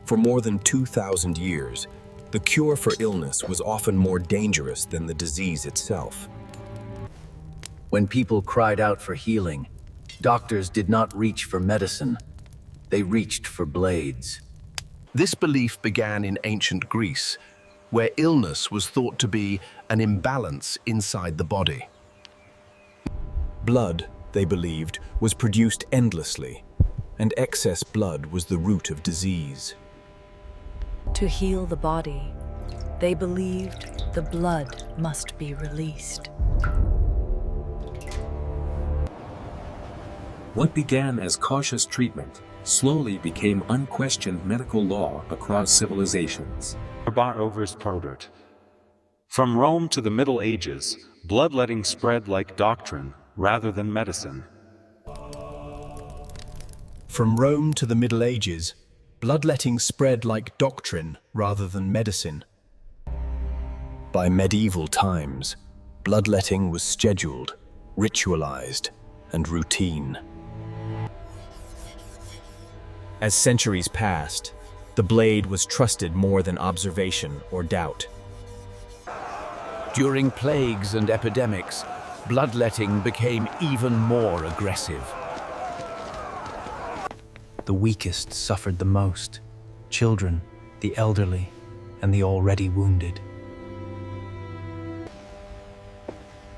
For more than 2,000 years, the cure for illness was often more dangerous than the disease itself. When people cried out for healing, doctors did not reach for medicine. They reached for blades. This belief began in ancient Greece, where illness was thought to be an imbalance inside the body. Blood, they believed, was produced endlessly, and excess blood was the root of disease. To heal the body, they believed the blood must be released. What began as cautious treatment slowly became unquestioned medical law across civilizations. From Rome to the Middle Ages, bloodletting spread like doctrine rather than medicine. From Rome to the Middle Ages, bloodletting spread like doctrine rather than medicine. By medieval times, bloodletting was scheduled, ritualized, and routine. As centuries passed, the blade was trusted more than observation or doubt. During plagues and epidemics, bloodletting became even more aggressive. The weakest suffered the most: children, the elderly, and the already wounded.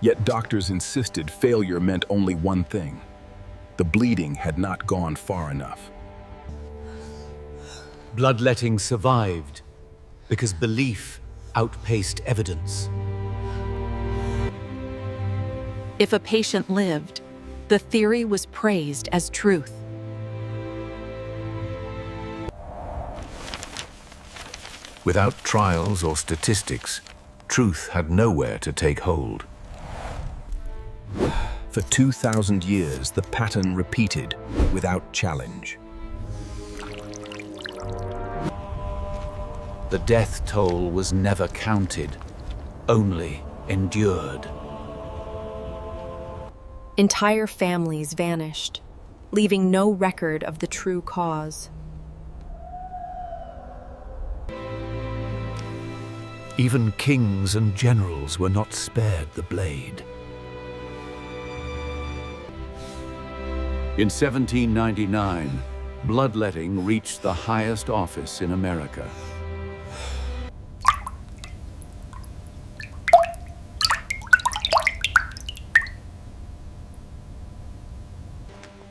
Yet doctors insisted failure meant only one thing: the bleeding had not gone far enough. Bloodletting survived because belief outpaced evidence. If a patient lived, the theory was praised as truth. Without trials or statistics, truth had nowhere to take hold. For 2,000 years, the pattern repeated without challenge. The death toll was never counted, only endured. Entire families vanished, leaving no record of the true cause. Even kings and generals were not spared the blade. In 1799, bloodletting reached the highest office in America.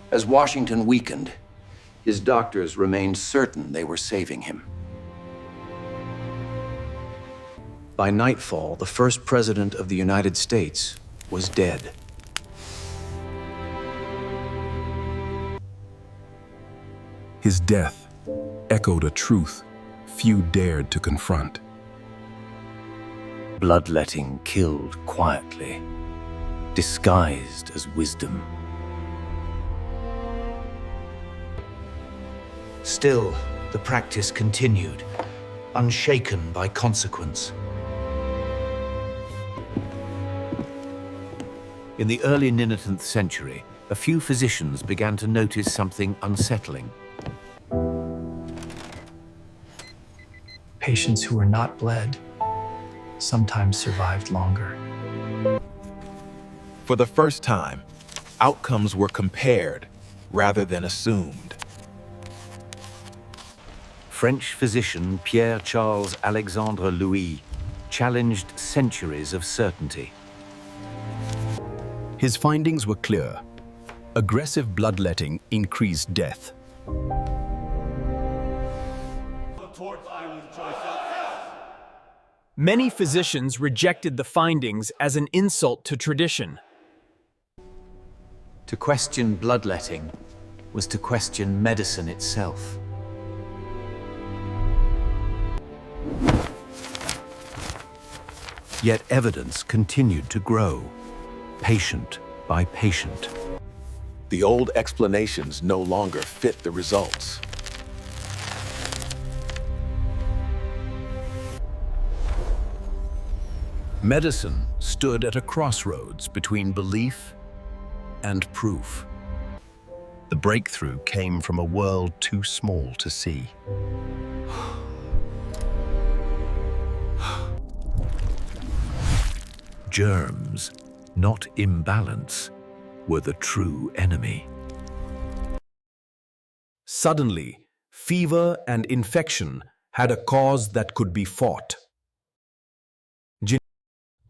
As Washington weakened, his doctors remained certain they were saving him. By nightfall, the first president of the United States was dead. His death echoed a truth few dared to confront. Bloodletting killed quietly, disguised as wisdom. Still, the practice continued, unshaken by consequence. In the early 19th century, a few physicians began to notice something unsettling. Patients who were not bled sometimes survived longer. For the first time, outcomes were compared rather than assumed. French physician Pierre-Charles Alexandre Louis challenged centuries of certainty. His findings were clear. Aggressive bloodletting increased death. Many physicians rejected the findings as an insult to tradition. To question bloodletting was to question medicine itself. Yet evidence continued to grow, patient by patient. The old explanations no longer fit the results. Medicine stood at a crossroads between belief and proof. The breakthrough came from a world too small to see. Germs, not imbalance, were the true enemy. Suddenly, fever and infection had a cause that could be fought.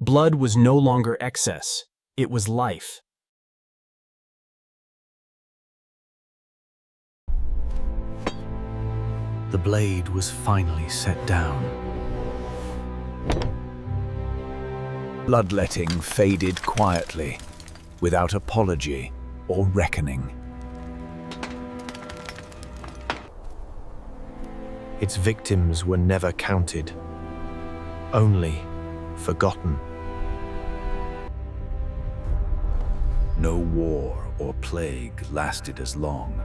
Blood was no longer excess, it was life. The blade was finally set down. Bloodletting faded quietly, without apology or reckoning. Its victims were never counted, only forgotten. No war or plague lasted as long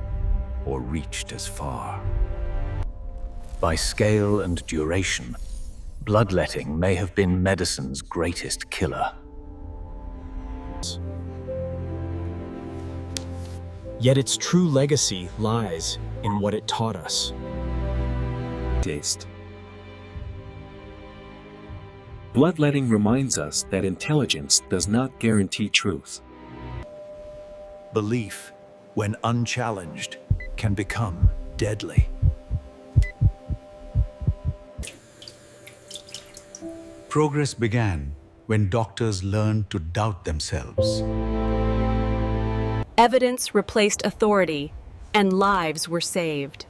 or reached as far. By scale and duration, bloodletting may have been medicine's greatest killer. Yet its true legacy lies in what it taught us. Taste. Bloodletting reminds us that intelligence does not guarantee truth. Belief, when unchallenged, can become deadly. Progress began when doctors learned to doubt themselves. Evidence replaced authority, and lives were saved.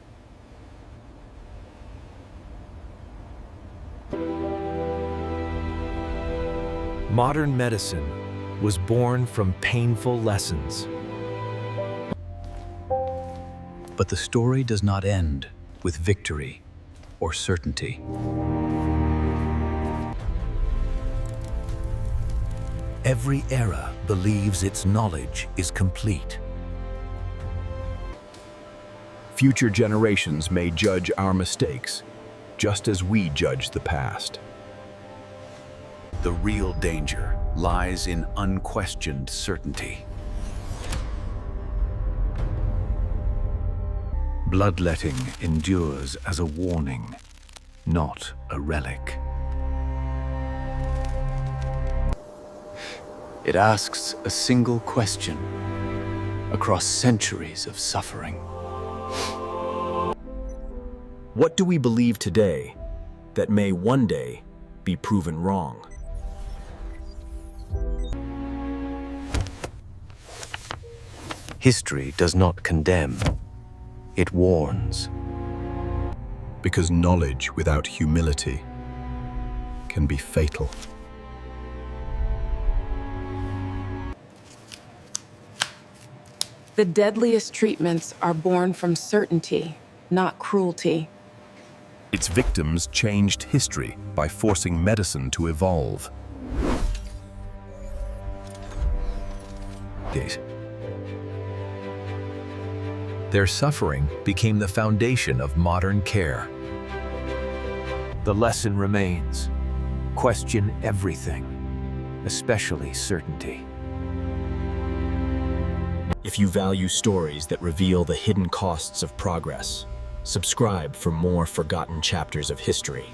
Modern medicine was born from painful lessons. But the story does not end with victory or certainty. Every era believes its knowledge is complete. Future generations may judge our mistakes, just as we judge the past. The real danger lies in unquestioned certainty. Bloodletting endures as a warning, not a relic. It asks a single question across centuries of suffering. What do we believe today that may one day be proven wrong? History does not condemn, it warns. Because knowledge without humility can be fatal. The deadliest treatments are born from certainty, not cruelty. Its victims changed history by forcing medicine to evolve. Their suffering became the foundation of modern care. The lesson remains: question everything, especially certainty. If you value stories that reveal the hidden costs of progress, subscribe for more forgotten chapters of history.